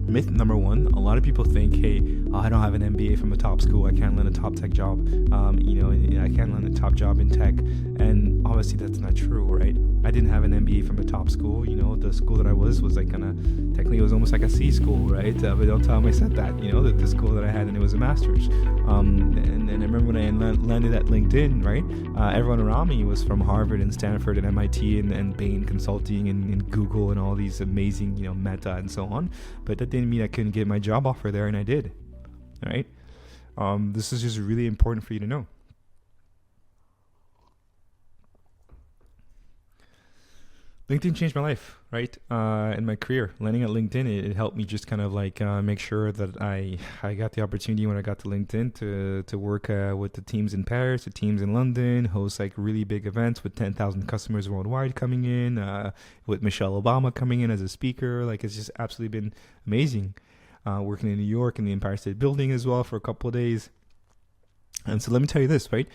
Myth number one, a lot of people think, hey, I don't have an MBA from a top school, I can't land a top tech job, I can't land a top job in tech. And obviously that's not true, right? I didn't have an MBA from a top school. The school that I was like technically it was almost like a C school, right? But don't tell them I said that, that the school that I had, and it was a master's. And I remember when I landed at LinkedIn, right? Everyone around me was from Harvard and Stanford and MIT and Bain Consulting and Google and all these amazing, Meta and so on. But that didn't mean I couldn't get my job offer there, and I did, right? This is just really important for you to know. LinkedIn changed my life, right? In my career, landing at LinkedIn, it helped me just kind of like make sure that I got the opportunity when I got to LinkedIn to work with the teams in Paris, the teams in London, host like really big events with 10,000 customers worldwide coming in, with Michelle Obama coming in as a speaker. Like, it's just absolutely been amazing. Working in New York in the Empire State Building as well for a couple of days. And so let me tell you this, right?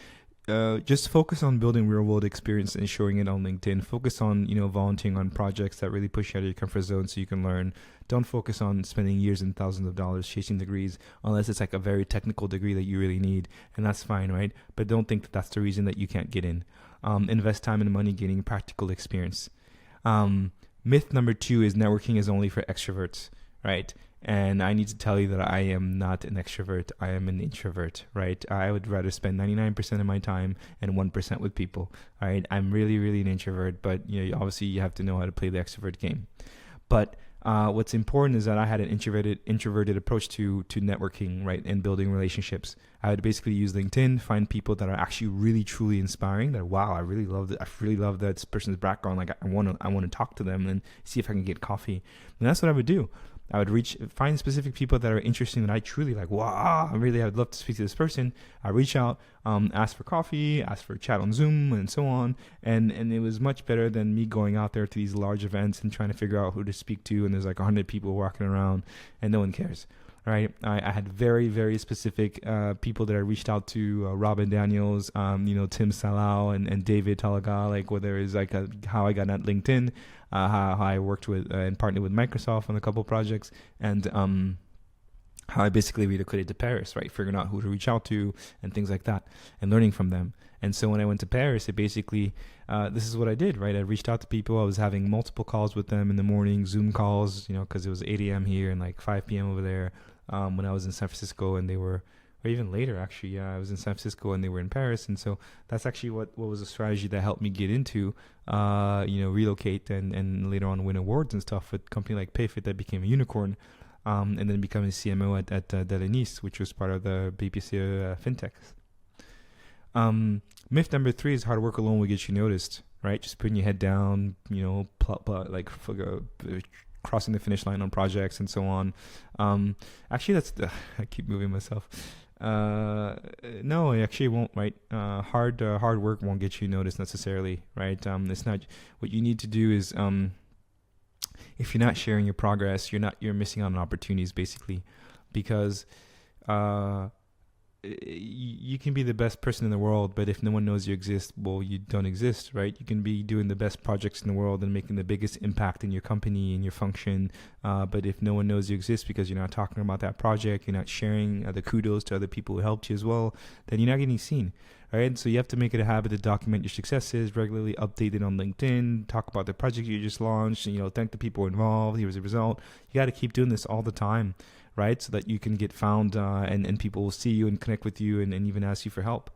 Just focus on building real world experience and showing it on LinkedIn. Focus on, volunteering on projects that really push you out of your comfort zone so you can learn. Don't focus on spending years and thousands of dollars chasing degrees unless it's like a very technical degree that you really need. And that's fine, right? But don't think that that's the reason that you can't get in. Invest time and money getting practical experience. Myth number 2 is networking is only for extroverts, right? And I need to tell you that I am not an extrovert. I am an introvert, right? I would rather spend 99% of my time and 1% with people, right? I'm really, really an introvert, but obviously you have to know how to play the extrovert game. But what's important is that I had an introverted approach to networking, right, and building relationships. I would basically use LinkedIn, find people that are actually really, truly inspiring. That wow, I really love that person's background. Like I want to talk to them and see if I can get coffee. And that's what I would do. I would find specific people that are interesting that I truly like. Wow, I'd love to speak to this person. I reach out, ask for coffee, ask for a chat on Zoom, and so on. And it was much better than me going out there to these large events and trying to figure out who to speak to. And there's like 100 people walking around, and no one cares. Right? I had very, very specific people that I reached out to, Robin Daniels, Tim Salau and David Talaga, like whether it's like how I got at LinkedIn, how I worked with and partnered with Microsoft on a couple projects, and how I basically relocated to Paris, right? Figuring out who to reach out to and things like that and learning from them. And so when I went to Paris, it basically, this is what I did, right? I reached out to people. I was having multiple calls with them in the morning, Zoom calls, because it was 8 a.m. here and like 5 p.m. over there. When I was in San Francisco and they were, or even later actually, yeah, I was in San Francisco and they were in Paris. And so that's actually what was a strategy that helped me get into, relocate and later on win awards and stuff with a company like Payfit that became a unicorn, and then becoming a CMO at Delenice, which was part of the BPC fintechs. Myth number 3 is hard work alone will get you noticed, right? Just putting your head down, crossing the finish line on projects and so on. Actually, I keep moving myself. No, it actually won't, right? Hard work won't get you noticed necessarily, right? It's not, what you need to do is, if you're not sharing your progress, you're missing out on opportunities basically, because, you can be the best person in the world, but if no one knows you exist, well, you don't exist, right? You can be doing the best projects in the world and making the biggest impact in your company and your function, but if no one knows you exist because you're not talking about that project, you're not sharing the kudos to other people who helped you as well, then you're not getting seen, right? So you have to make it a habit to document your successes, regularly update it on LinkedIn, talk about the project you just launched, and, thank the people involved. Here was the result. You got to keep doing this all the time, right? So that you can get found and people will see you and connect with you and even ask you for help.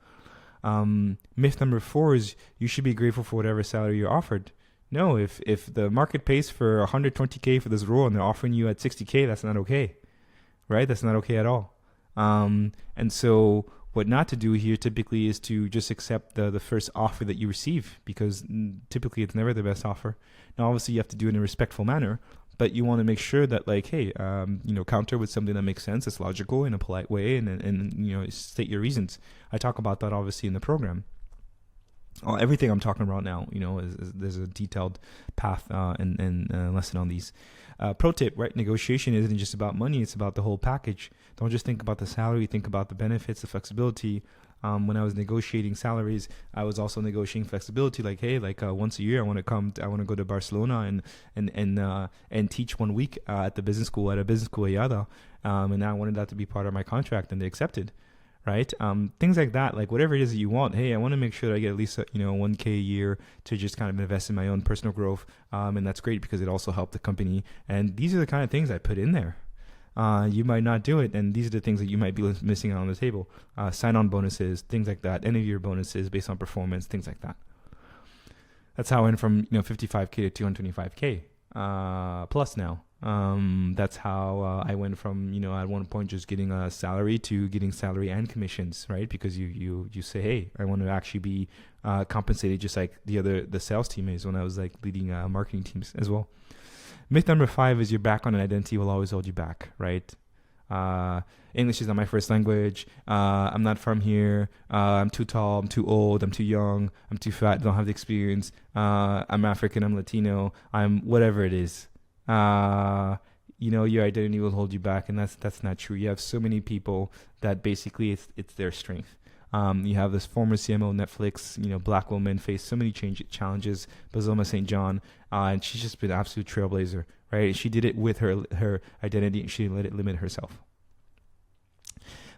Myth number 4 is you should be grateful for whatever salary you're offered. No, if the market pays for $120K for this role and they're offering you at $60K, that's not okay, right? That's not okay at all. And so what not to do here typically is to just accept the first offer that you receive, because typically it's never the best offer. Now, obviously you have to do it in a respectful manner, but you want to make sure that counter with something that makes sense, it's logical in a polite way, and state your reasons. I talk about that obviously in the program. Everything I'm talking about now, is there's a detailed path and lesson on these. Pro tip, right? Negotiation isn't just about money; it's about the whole package. Don't just think about the salary; think about the benefits, the flexibility, When I was negotiating salaries, I was also negotiating flexibility. Like, hey, once a year, I want to go to Barcelona and teach 1 week at a business school Ayada, and I wanted that to be part of my contract, and they accepted. Right? Things like that, like whatever it is that you want. Hey, I want to make sure that I get at least, 1K a year to just kind of invest in my own personal growth. And that's great because it also helped the company. And these are the kind of things I put in there. You might not do it. And these are the things that you might be missing out on the table. Sign-on bonuses, things like that. End of year bonuses based on performance, things like that. That's how I went from, 55K to 225K plus now. That's how I went from, at one point just getting a salary to getting salary and commissions, right? Because you say, hey, I want to actually be compensated just like the sales team is when I was like leading marketing teams as well. Myth number 5 is your background and identity will always hold you back, right? English is not my first language. I'm not from here. I'm too tall. I'm too old. I'm too young. I'm too fat. Don't have the experience. I'm African. I'm Latino. I'm whatever it is. Your identity will hold you back, and that's not true. You have so many people that basically it's their strength. You have this former CMO Netflix, black woman, faced so many challenges, Bazoma St. John, and she's just been an absolute trailblazer, right? She did it with her identity, and she didn't let it limit herself.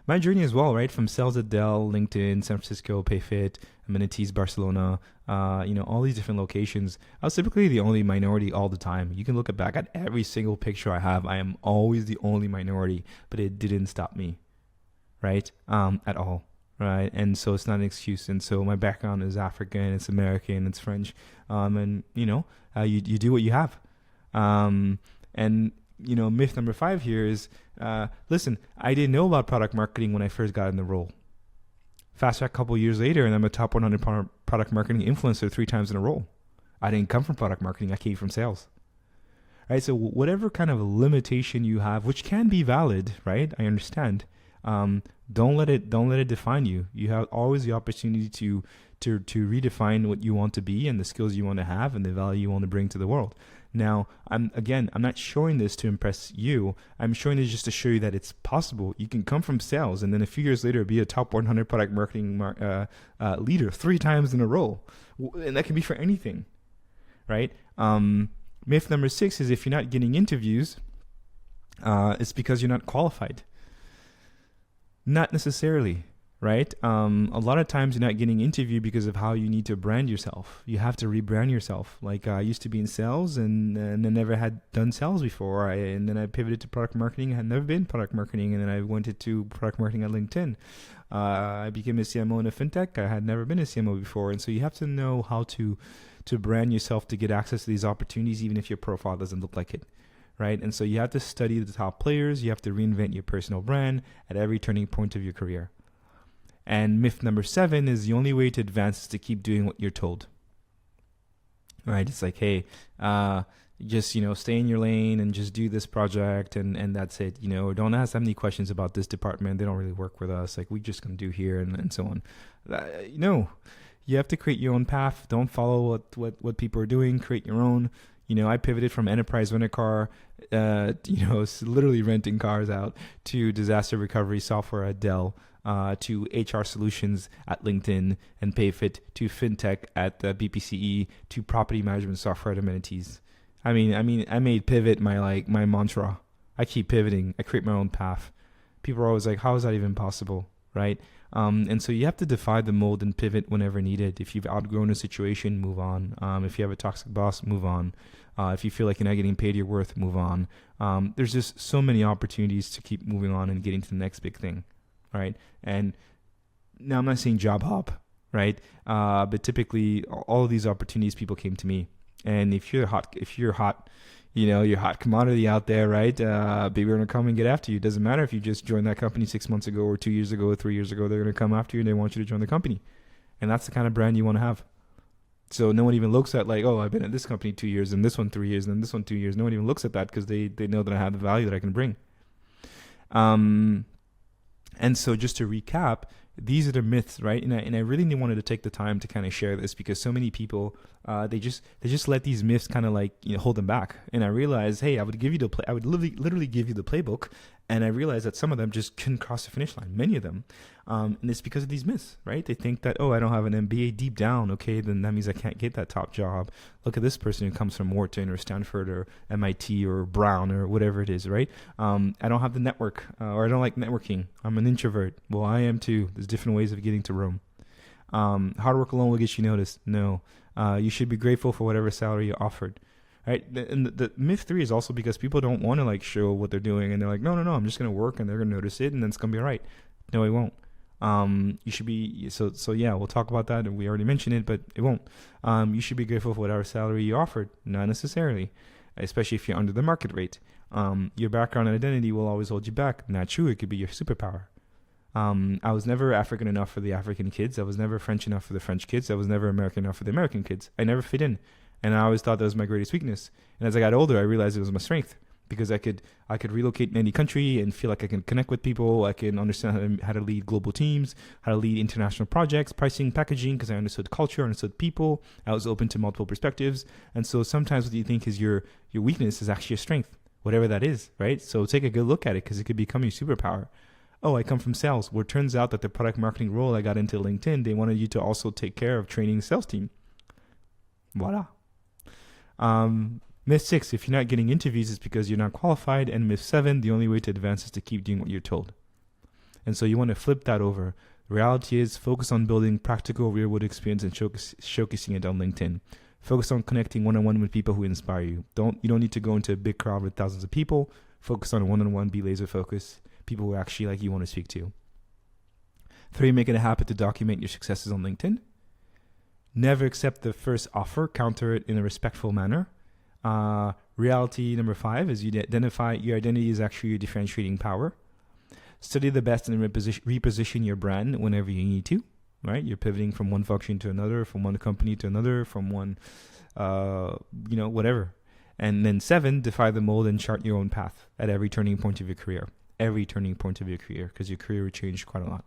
My journey as well, right? From sales at Dell, LinkedIn, San Francisco, PayFit, Amenities, Barcelona, all these different locations. I was typically the only minority all the time. You can look back at every single picture I have. I am always the only minority, but it didn't stop me, right? At all, right? And so it's not an excuse. And so my background is African, it's American, it's French, and you do what you have. Myth number 5 here is, listen, I didn't know about product marketing when I first got in the role. Fast track a couple years later, and I'm a top 100 product marketing influencer 3 times in a row. I didn't come from product marketing. I came from sales. Right? So whatever kind of limitation you have, which can be valid, right? I understand. Don't let it define you. You have always the opportunity to redefine what you want to be and the skills you want to have and the value you want to bring to the world. Now, I'm not showing this to impress you. I'm showing this just to show you that it's possible. You can come from sales and then a few years later be a top 100 product marketing leader 3 times in a row. And that can be for anything, right? Myth number 6 is if you're not getting interviews, it's because you're not qualified. Not necessarily. Right? A lot of times you're not getting interviewed because of how you need to brand yourself. You have to rebrand yourself. Like I used to be in sales and I never had done sales before. And then I pivoted to product marketing. I had never been product marketing. And then I went into product marketing at LinkedIn. I became a CMO in a fintech. I had never been a CMO before. And so you have to know how to brand yourself to get access to these opportunities, even if your profile doesn't look like it. Right? And so you have to study the top players. You have to reinvent your personal brand at every turning point of your career. And myth number 7 is the only way to advance is to keep doing what you're told. Right? It's like, hey, just, stay in your lane and just do this project and that's it. Don't ask them any questions about this department. They don't really work with us. Like, we just going to do here and so on. You have to create your own path. Don't follow what people are doing. Create your own. I pivoted from enterprise rent-a-car, literally renting cars out, to disaster recovery software at Dell, to HR solutions at LinkedIn and PayFit, to fintech at BPCE, to property management software at Amenities. I made pivot my mantra. I keep pivoting. I create my own path. People are always like, how is that even possible? Right? And so you have to defy the mold and pivot whenever needed. If you've outgrown a situation, move on. If you have a toxic boss, move on. If you feel like you're not getting paid your worth, move on. There's just so many opportunities to keep moving on and getting to the next big thing, right? And now I'm not saying job hop, right? But typically all of these opportunities, people came to me. And if you're hot, you're hot commodity out there, right? People are going to come and get after you. It doesn't matter if you just joined that company 6 months ago or 2 years ago or 3 years ago. They're going to come after you and they want you to join the company. And that's the kind of brand you want to have. So no one even looks at like, oh, I've been at this company 2 years and this one 3 years and then this one 2 years. No one even looks at that because they know that I have the value that I can bring. And so just to recap, these are the myths, right? And I really wanted to take the time to kind of share this because so many people, they just let these myths kind of hold them back. And I realized, hey, I would literally give you the playbook, And I realized that some of them just couldn't cross the finish line, many of them. And it's because of these myths, right? They think that, I don't have an MBA deep down. Okay, then that means I can't get that top job. Look at this person who comes from Wharton or Stanford or MIT or Brown or whatever it is, right? I don't have the network or I don't like networking. I'm an introvert. Well, I am too. There's different ways of getting to Rome. Hard work alone will get you noticed. No. You should be grateful for whatever salary you're offered. Right, and the myth 3 is also because people don't want to like show what they're doing, and they're like, no, I'm just gonna work, and they're gonna notice it, and then it's gonna be all right. No, it won't. You should be so yeah. We'll talk about that, and we already mentioned it, but it won't. You should be grateful for whatever salary you offered, not necessarily, especially if you're under the market rate. Your background and identity will always hold you back. Not true. It could be your superpower. I was never African enough for the African kids. I was never French enough for the French kids. I was never American enough for the American kids. I never fit in. And I always thought that was my greatest weakness. And as I got older, I realized it was my strength because I could relocate in any country and feel like I can connect with people. I can understand how to lead global teams, how to lead international projects, pricing, packaging, because I understood culture, understood people. I was open to multiple perspectives. And so sometimes what you think is your weakness is actually a strength, whatever that is, right? So take a good look at it because it could become your superpower. I come from sales. Well, it turns out that the product marketing role I got into LinkedIn, they wanted you to also take care of training the sales team. Voila. Myth 6, if you're not getting interviews, it's because you're not qualified. And myth 7, the only way to advance is to keep doing what you're told. And so you want to flip that over. The reality is focus on building practical real-world experience and showcasing it on LinkedIn. Focus on connecting one-on-one with people who inspire you. You don't need to go into a big crowd with thousands of people. Focus on one-on-one, be laser focused. People who actually like you want to speak to. 3, make it a habit to document your successes on LinkedIn. Never accept the first offer. Counter it in a respectful manner. Reality number 5 is you identify your identity is actually your differentiating power. Study the best and reposition your brand whenever you need to. Right? You're pivoting from one function to another, from one company to another, from one, whatever. And then 7, defy the mold and chart your own path at every turning point of your career. Every turning point of your career, because your career will change quite a lot.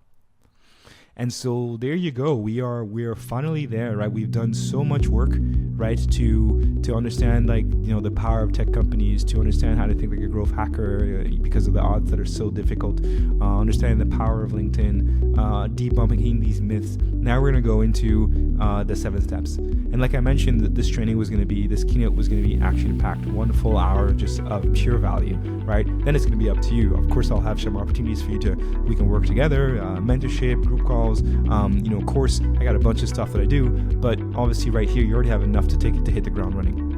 And so there you go. We are finally there, right? We've done so much work, right, to understand the power of tech companies, to understand how to think like a growth hacker because of the odds that are so difficult, understanding the power of LinkedIn, debunking these myths. Now we're going to go into the 7 steps. And like I mentioned, this keynote was going to be action-packed, 1 full hour just of pure value, right? Then it's going to be up to you. Of course, I'll have some opportunities for we can work together, mentorship, group calls, course, I got a bunch of stuff that I do, but obviously right here, you already have enough to hit the ground running.